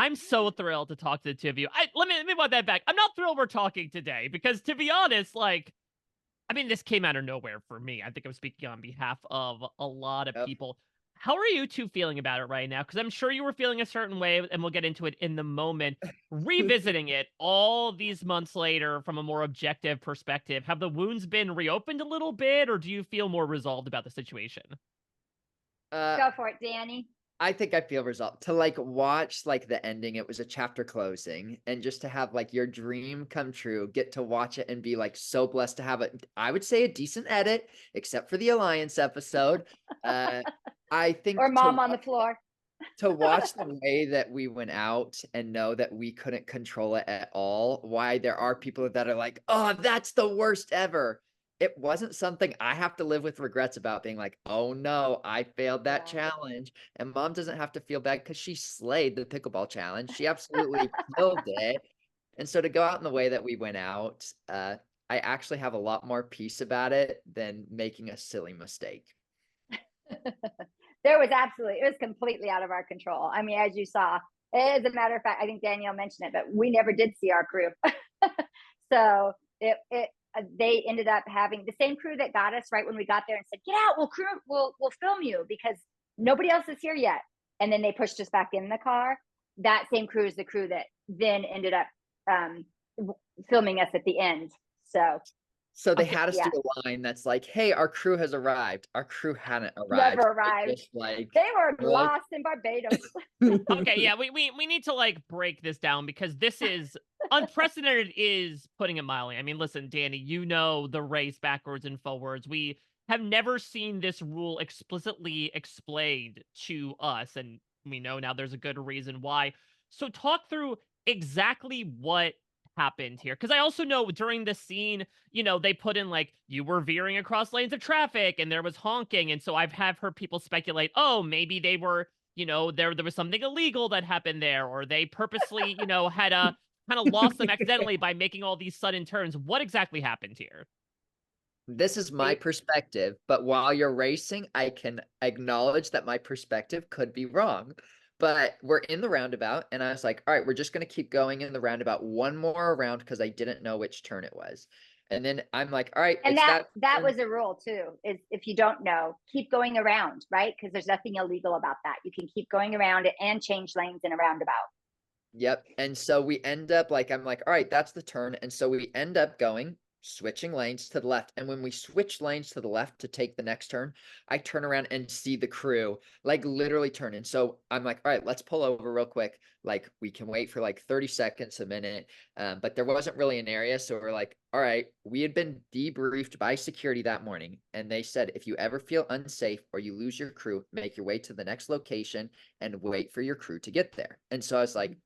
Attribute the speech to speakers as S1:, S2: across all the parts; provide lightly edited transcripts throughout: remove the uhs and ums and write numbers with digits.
S1: I'm so thrilled to talk to the two of you. Let me want that back. I'm not thrilled we're talking today because, to be honest, like, I mean, this came out of nowhere for me. I think I'm speaking on behalf of a lot of
S2: Yep.
S1: people. How are you two feeling about it right now? Because I'm sure you were feeling a certain way, and we'll get into it in the moment. Revisiting it all these months later from a more objective perspective, have the wounds been reopened a little bit, or do you feel more resolved about the situation?
S2: Uh,
S3: Go for it, Danny.
S2: I think I feel resolved to like watch like the ending. It was a chapter closing, and just to have like your dream come true, get to watch it and be like so blessed to have it. I would say a decent edit, except for the Alliance episode. Uh, I
S3: Or
S2: think
S3: mom on the floor.
S2: to watch the way that we went out and know that we couldn't control it at all, why there are people that are like, oh, that's the worst ever. It wasn't something I have to live with regrets about being like, oh no, I failed that
S3: Yeah.
S2: challenge. And mom doesn't have to feel bad because she slayed the pickleball challenge. She absolutely killed it. And so to go out in the way that we went out, I actually have a lot more peace about it than making a silly mistake.
S3: It was completely out of our control. I mean, as you saw, as a matter of fact, I think Danielle mentioned it, but we never did see our crew. So they ended up having the same crew that got us right when we got there and said, "Get out, we'll film you because nobody else is here yet." And then they pushed us back in the car. That same crew is the crew that then ended up um, filming us at the end. So
S2: So they
S1: Okay,
S2: had us
S3: yeah,
S2: do a line that's like, "Hey, our crew has arrived." Our crew hadn't
S3: never
S2: arrived. It
S3: arrived.
S2: just like
S3: They were
S2: we're like
S3: lost in Barbados.
S1: okay, yeah, we need to like break this down because this is unprecedented is putting it mildly. I mean, listen, Danny, you know the race backwards and forwards. We have never seen this rule explicitly explained to us, and we know now there's a good reason why. So talk through exactly what happened here. Because I also know during the scene, they put in like you were veering across lanes of traffic and there was honking. And so I've have heard people speculate, oh, maybe they were there was something illegal that happened there, or they purposely, had a kind of lost them accidentally by making all these sudden turns. What exactly happened here?
S2: this is my perspective, but while you're racing, I can acknowledge that my perspective could be wrong. But we're in the roundabout, and I was like, all right, we're just going to keep going in the roundabout one more round because I didn't know which turn it was. And then I'm like, all right,
S3: And
S2: it's that
S3: that
S2: turn.
S3: was a rule too, is if you don't know, keep going around, right? Because there's nothing illegal about that. You can keep going around it and change lanes in a roundabout.
S2: Yep. And so we end up like, I'm like, all right, that's the turn. And so we end up going, switching lanes to the left. And when we switch lanes to the left to take the next turn, I turn around and see the crew like literally turn. And so I'm like, all right, let's pull over real quick. Like we can wait for like 30 seconds, a minute. But there wasn't really an area. So we're like, all right, we had been debriefed by security that morning. And they said, if you ever feel unsafe or you lose your crew, make your way to the next location and wait for your crew to get there. And so I was like,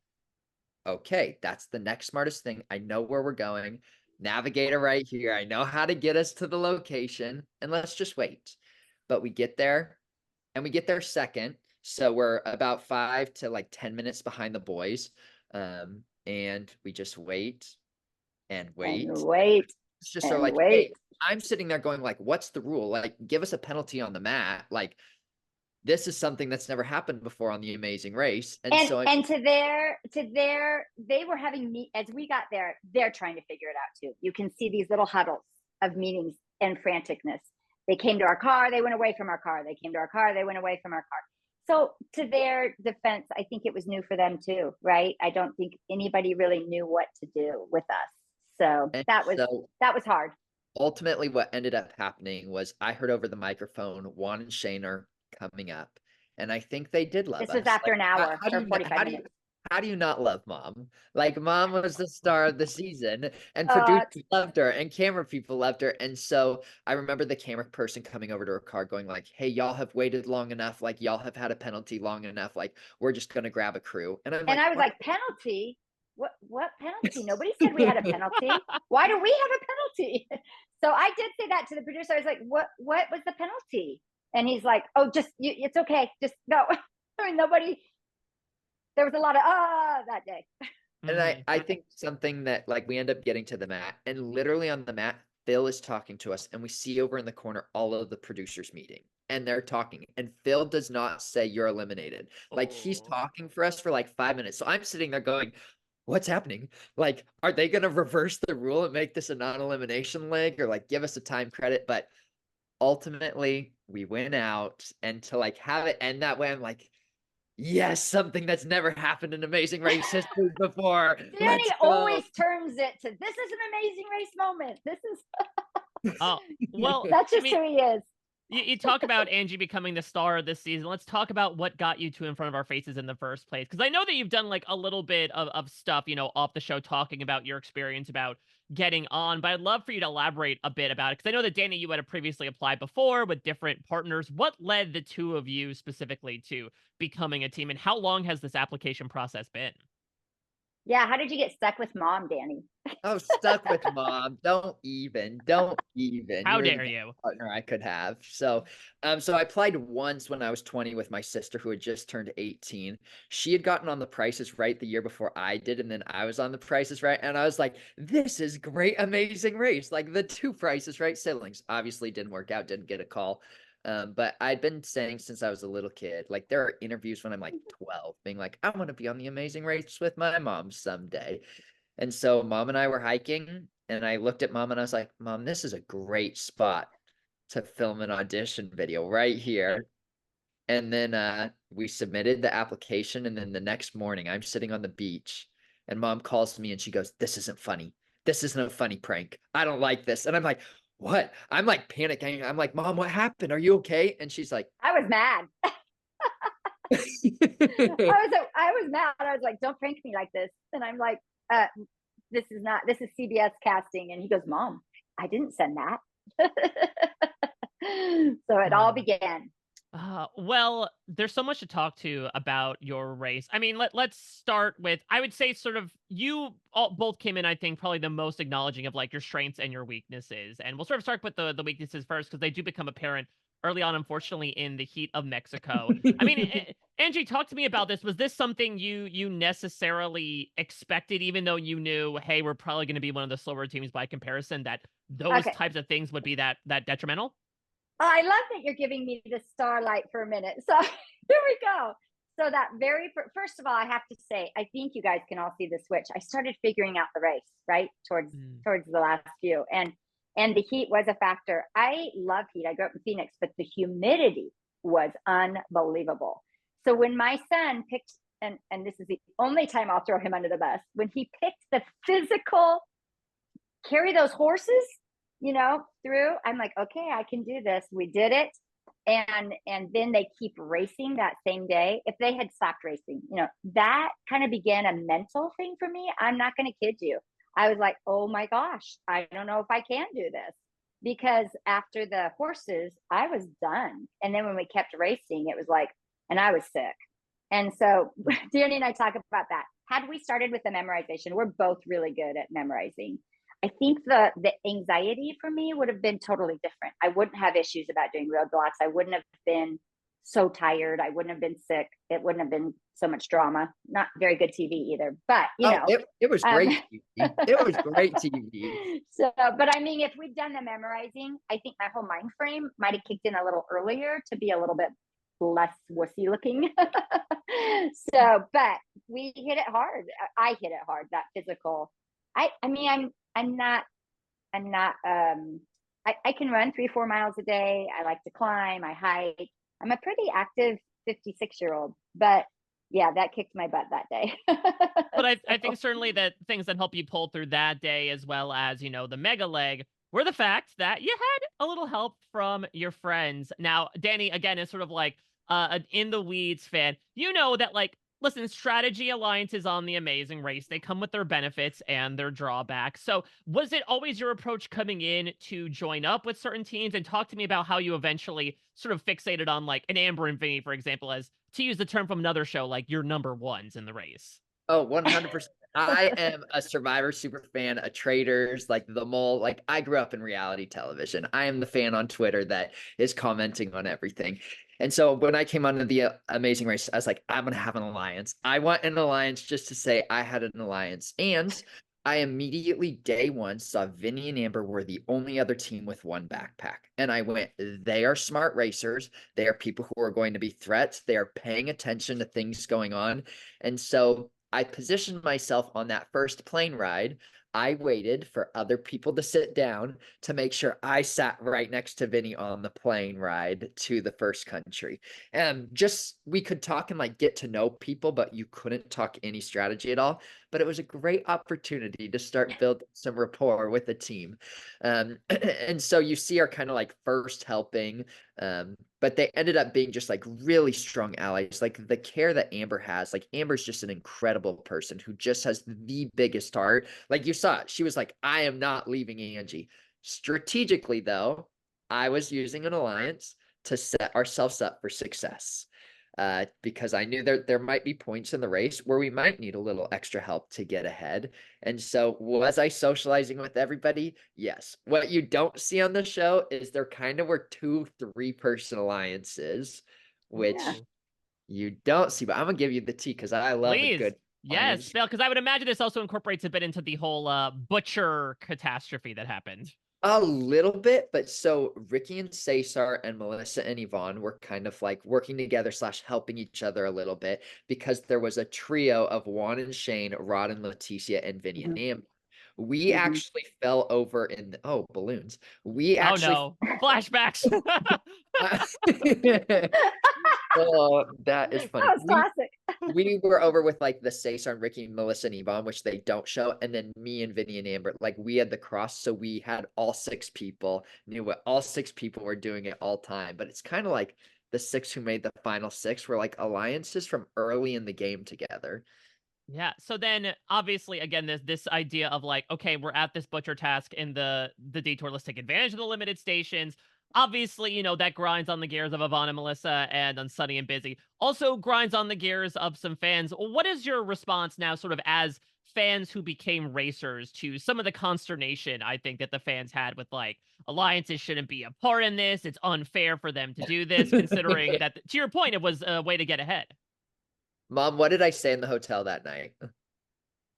S2: okay, that's the next smartest thing. I know where we're going. Navigator right here. I know how to get us to the location, and let's just wait. But we get there, and we get there second. So we're about 5 to like 10 minutes behind the boys. And we just wait and
S3: And
S2: wait.
S3: wait
S2: It's just so
S3: and
S2: like,
S3: wait.
S2: hey, I'm sitting there going like, what's the rule? Like, give us a penalty on the mat. Like, this is something that's never happened before on the Amazing Race. And
S3: And
S2: so
S3: they were having me as we got there, they're trying to figure it out too. You can see these little huddles of meetings and franticness. They came to our car, they went away from our car. They came to our car, they went away from our car. So to their defense, I think it was new for them too, right? I don't think anybody really knew what to do with us. So
S2: and
S3: that was
S2: so
S3: that was hard.
S2: ultimately what ended up happening was I heard over the microphone Juan and Shane are coming up, and I think they did love
S3: This was
S2: us.
S3: after
S2: Like
S3: an hour
S2: how do
S3: or
S2: you
S3: 45 minutes.
S2: how do you not love mom? Like mom was the star of the season, and
S3: Uh,
S2: producers loved her, and camera people loved her. And so I remember the camera person coming over to her car going like, hey, y'all have waited long enough, like y'all have had a penalty long enough, like we're just gonna grab a crew. And I'm
S3: and
S2: like,
S3: I was
S2: what?
S3: like, penalty? What penalty? Nobody said we had a penalty. Why do we have a penalty? So I did say that to the producer. I was like, what was the penalty? And he's like, oh, it's okay. Just go. I mean, there was a lot of that day.
S2: And
S1: Mhm.
S2: I think something that like we end up getting to the mat, and literally on the mat, Phil is talking to us, and we see over in the corner all of the producers meeting. and they're talking, and Phil does not say you're eliminated. Like, he's talking for us for like 5 minutes. So I'm sitting there going, what's happening? Like, are they going to reverse the rule and make this a non-elimination leg, or like give us a time credit? But ultimately we went out, and to like have it end that way, I'm like, yes, something that's never happened in Amazing Race history before.
S3: Danny always turns it to, this is an Amazing Race moment. This is
S1: Oh, well,
S3: that's just who he is.
S1: You talk about Angie becoming the star of this season. Let's talk about what got you to in front of our faces in the first place. Because I know that you've done like a little bit of stuff, off the show, talking about your experience about getting on. But I'd love for you to elaborate a bit about it. Because I know that, Danny, you had previously applied before with different partners. What led the two of you specifically to becoming a team? And how long has this application process been?
S3: Yeah, how did you get stuck with Mom, Danny?
S2: Oh, stuck with Mom. Don't even.
S1: How
S2: You're the
S1: dare
S2: best
S1: you?
S2: partner I could have. So I applied once when I was 20 with my sister, who had just turned 18. She had gotten on The Price is Right the year before I did, and then I was on The Price is Right, and I was like, this is great, Amazing Race. Like, the two Price is Right siblings. Obviously didn't work out, didn't get a call. But I'd been saying since I was a little kid, like, there are interviews when I'm like 12, being like, I want to be on the Amazing Race with my mom someday. And so Mom and I were hiking, and I looked at Mom and I was like, Mom, this is a great spot to film an audition video right here. And then we submitted the application, and then the next morning I'm sitting on the beach, and Mom calls me and she goes, this isn't funny. This isn't a funny prank. I don't like this. And I'm like, what? I'm like panicking. I'm like, Mom, what happened? Are you okay? And she's like,
S3: I was mad. I was mad. I was like, don't prank me like this. And I'm like, this is CBS casting. And he goes, Mom, I didn't send that. So it all began.
S1: Well, there's so much to talk to about your race. I mean, let's start with, I would say, sort of, you all both came in, I think, probably the most acknowledging of like your strengths and your weaknesses. And we'll sort of start with the weaknesses first, because they do become apparent early on, unfortunately, in the heat of Mexico. I mean, Angie, talk to me about this. Was this something you necessarily expected, even though you knew, hey, we're probably going to be one of the slower teams by comparison, that those types of things would be that detrimental?
S3: I love that you're giving me the starlight for a minute. So here we go. So that first of all, I have to say, I think you guys can all see the switch. I started figuring out the race, right? Towards the last few. And the heat was a factor. I love heat. I grew up in Phoenix, but the humidity was unbelievable. So when my son picked, and this is the only time I'll throw him under the bus, when he picked the physical, carry those horses, through, I'm like, okay, I can do this. We did it. And then they keep racing that same day. If they had stopped racing, that kind of began a mental thing for me. I'm not going to kid you. I was like, oh my gosh, I don't know if I can do this, because after the horses, I was done. And then when we kept racing, it was like, and I was sick. And so Danny and I talk about that. Had we started with the memorization, we're both really good at memorizing. I think the anxiety for me would have been totally different. I wouldn't have issues about doing roadblocks. I wouldn't have been so tired. I wouldn't have been sick. It wouldn't have been so much drama. Not very good TV either, but
S2: it was great TV. It was great TV.
S3: So, but I mean, if we'd done the memorizing, I think my whole mind frame might have kicked in a little earlier to be a little bit less wussy looking. So, but we hit it hard. I hit it hard, that physical. I mean, I can run 3-4 miles a day. I like to climb, I hike. I'm a pretty active 56-year-old, but yeah, that kicked my butt that day.
S1: But I think certainly that things that help you pull through that day, as well as, the mega leg, were the fact that you had a little help from your friends. Now, Danny, again, is sort of like an in the weeds fan. You know that, like, listen, strategy alliances on the Amazing Race, they come with their benefits and their drawbacks. So was it always your approach coming in to join up with certain teams? And talk to me about how you eventually sort of fixated on, like, an Amber and Vinny, for example, as, to use the term from another show, like your number ones in the race.
S2: Oh, 100%. I am a Survivor super fan, a Traders, like the Mole. Like, I grew up in reality television. I am the fan on Twitter that is commenting on everything. And so when I came onto the Amazing Race, I was like, I'm going to have an alliance. I want an alliance just to say I had an alliance. And I immediately day one saw Vinny and Amber were the only other team with one backpack. And I went, they are smart racers. They are people who are going to be threats. They are paying attention to things going on. And so I positioned myself on that first plane ride. I waited for other people to sit down to make sure I sat right next to Vinny on the plane ride to the first country. And just we could talk and like get to know people, but you couldn't talk any strategy at all. But it was a great opportunity to start building some rapport with the team. And so you see our kind of like first helping, but they ended up being just like really strong allies. Like the care that Amber has, like Amber's just an incredible person who just has the biggest heart. Like you saw, she was like, I am not leaving Angie. Strategically, though, I was using an alliance to set ourselves up for success. Because I knew there might be points in the race where we might need a little extra help to get ahead. And so was I socializing with everybody? Yes. What you don't see on the show is there kind of were 2-3-person alliances, which you don't see, but I'm gonna give you the tea because I love a good
S1: Yes,
S2: alliance.
S1: because I would imagine this also incorporates a bit into the whole butcher catastrophe that happened.
S2: A little bit, but so Ricky and Cesar and Melissa and Yvonne were kind of like working together / helping each other a little bit because there was a trio of Juan and Shane, Rod and Leticia, and Vinny and Amber. We actually fell over in balloons. We actually
S1: Oh no, flashbacks.
S2: Oh, that is funny.
S3: That was classic.
S2: We were over with like the Cesar, Ricky, Melissa, and Yvonne, which they don't show. And then me and Vinny and Amber, like we had the cross. So we had all 6 people, knew what all 6 people were doing at all time. But it's kind of like the 6 who made the final 6 were like alliances from early in the game together.
S1: Yeah. So then obviously again this idea of like, okay, we're at this butcher task in the detour, let's take advantage of the limited stations. Obviously, that grinds on the gears of Yvonne and Melissa and on Sunny and Busy. Also grinds on the gears of some fans. What is your response now, sort of as fans who became racers, to some of the consternation I think that the fans had with like alliances shouldn't be a part in this. It's unfair for them to do this, considering that, to your point, it was a way to get ahead.
S2: Mom, what did I say in the hotel that night?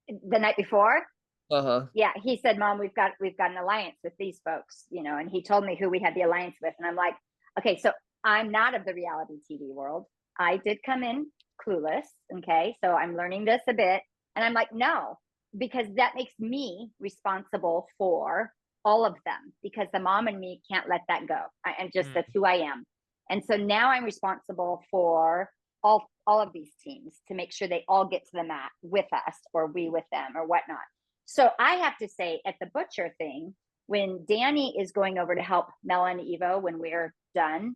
S3: The night before?
S2: Uh-huh.
S3: Yeah, he said, Mom, we've got an alliance with these folks, and he told me who we had the alliance with. And I'm like, okay, so I'm not of the reality TV world. I did come in clueless. Okay. So I'm learning this a bit. And I'm like, no, because that makes me responsible for all of them, because the mom and me can't let that go. I'm just, that's who I am. And so now I'm responsible for all of these teams to make sure they all get to the mat with us, or we with them, or whatnot. So I have to say, at the butcher thing, when Danny is going over to help Mel and Evo when we're done,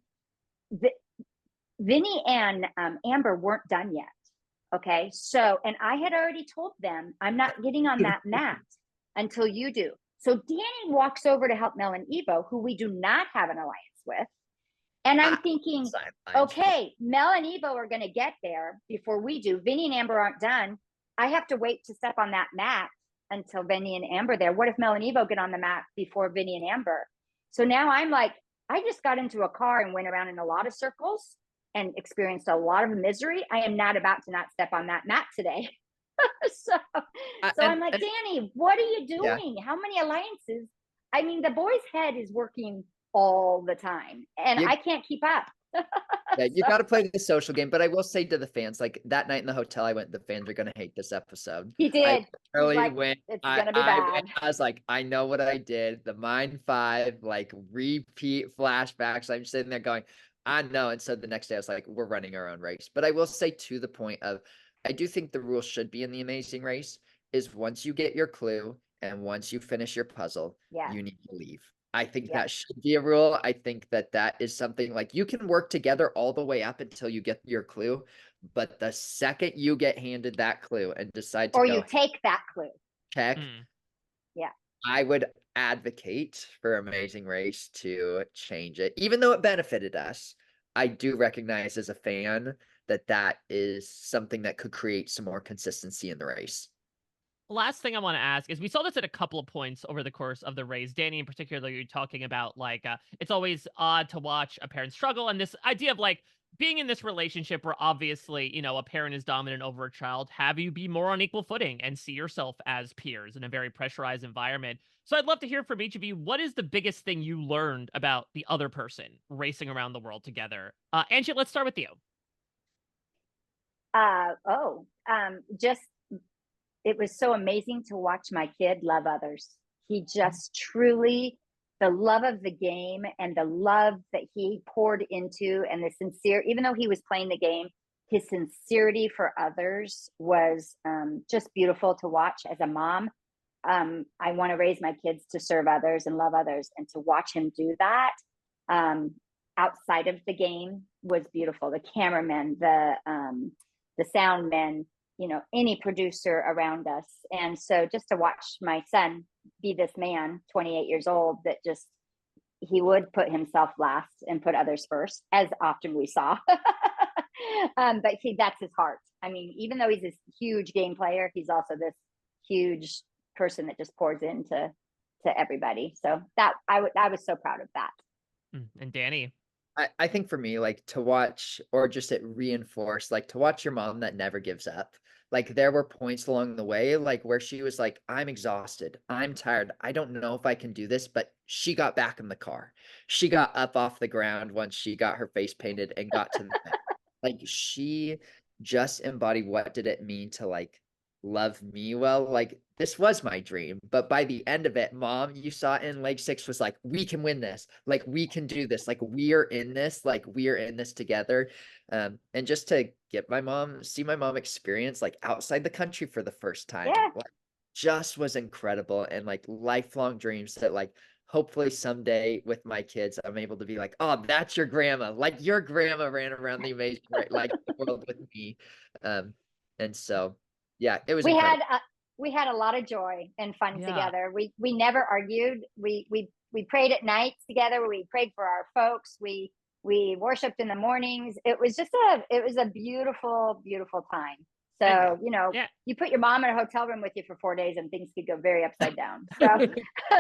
S3: Vinny and Amber weren't done yet. Okay. So, and I had already told them, I'm not getting on that mat until you do. So Danny walks over to help Mel and Evo, who we do not have an alliance with. And I'm thinking, okay, Mel and Evo are going to get there before we do. Vinny and Amber aren't done. I have to wait to step on that mat until Vinny and Amber there. What if Mel and Evo get on the mat before Vinny and Amber? So now I'm like, I just got into a car and went around in a lot of circles and experienced a lot of misery. I am not about to not step on that mat today. so I'm like, Danny, what are you doing? Yeah. How many alliances? I mean, the boy's head is working all the time and I can't keep up.
S2: Yeah, you got to play the social game. But I will say to the fans, like that night in the hotel, I went, the fans are going to hate this episode.
S3: He did.
S2: I really
S3: like,
S2: went.
S3: It's going to be bad.
S2: I was like, I know what I did. The Mind 5, like repeat flashbacks. I'm sitting there going, I know. And so the next day I was like, we're running our own race. But I will say, to the point of, I do think the rule should be in the Amazing Race is once you get your clue and once you finish your puzzle, you need to leave. I think that should be a rule. I think that is something like you can work together all the way up until you get your clue. But the second you get handed that clue and decide to
S3: or you take that clue,
S2: check.
S3: Yeah.
S2: I would advocate for Amazing Race to change it. Even though it benefited us, I do recognize as a fan that is something that could create some more consistency in the race.
S1: Last thing I want to ask is, we saw this at a couple of points over the course of the race. Danny, in particular, you're talking about like it's always odd to watch a parent struggle, and this idea of like being in this relationship where obviously, a parent is dominant over a child, have you be more on equal footing and see yourself as peers in a very pressurized environment. So I'd love to hear from each of you. What is the biggest thing you learned about the other person racing around the world together? Angie, let's start with you.
S3: Just it was so amazing to watch my kid love others. He just truly, the love of the game and the love that he poured into, and the sincere, even though he was playing the game, his sincerity for others was just beautiful to watch. As a mom, I want to raise my kids to serve others and love others, and to watch him do that outside of the game was beautiful. The cameramen, the sound men, any producer around us. And so just to watch my son be this man, 28 years old, that just, he would put himself last and put others first, as often we saw. But that's his heart. I mean, even though he's this huge game player, he's also this huge person that just pours into everybody. So that I was so proud of that.
S1: And Danny?
S2: I think for me, like, to watch, or just it reinforced, like, to watch your mom that never gives up. Like, there were points along the way, like, where she was like, I'm exhausted, I'm tired, I don't know if I can do this, but she got back in the car. She got up off the ground once she got her face painted and got to the bed. Like, she just embodied what did it mean to, like, love me well. Like, this was my dream, but by the end of it, mom, you saw in leg 6, was like, we can win this, like, we can do this, like, we're in this, like, we're in this together. And just to see my mom experience, like, outside the country for the first time, like, just was incredible. And like, lifelong dreams that, like, hopefully someday with my kids, I'm able to be like, oh, that's your grandma, like, your grandma ran around the amazing like the world with me. And so yeah, it was incredible.
S3: We had a lot of joy and fun together. We never argued. We prayed at nights together. We prayed for our folks. We worshiped in the mornings. It was a beautiful, beautiful time. So, you put your mom in a hotel room with you for 4 days and things could go very upside down. So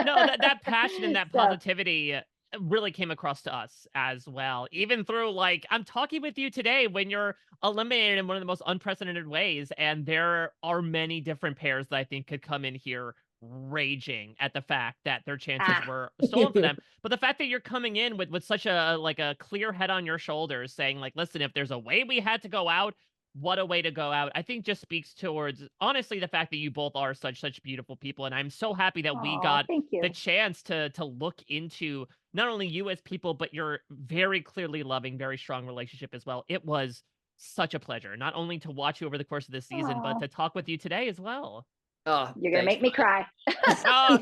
S1: no, that passion and that positivity really came across to us as well. Even through, like, I'm talking with you today when you're eliminated in one of the most unprecedented ways, and there are many different pairs that I think could come in here raging at the fact that their chances were stolen for them. But the fact that you're coming in with such a clear head on your shoulders, saying, like, listen, if there's a way we had to go out, what a way to go out, I think just speaks towards, honestly, the fact that you both are such beautiful people. And I'm so happy that we got the chance to look into not only you as people, but your very clearly loving, very strong relationship as well. It was such a pleasure, not only to watch you over the course of this season, but to talk with you today as well.
S2: Oh,
S3: you're gonna make me cry.
S1: I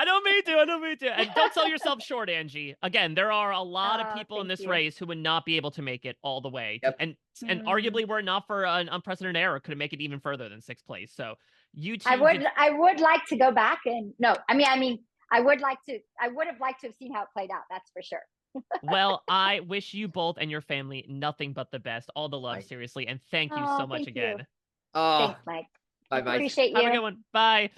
S1: don't mean to. And don't sell yourself short, Angie. Again, there are a lot of people in this race who would not be able to make it all the way. And arguably, were it not for an unprecedented error, could have made it even further than 6th place. So you two,
S3: I would like to go back and I would have liked to have seen how it played out. That's for sure.
S1: Well, I wish you both and your family nothing but the best. All the love, seriously. And thank you so much again.
S3: Thanks, Mike.
S2: Bye, Mike.
S3: Appreciate you.
S1: Have a good one. Bye.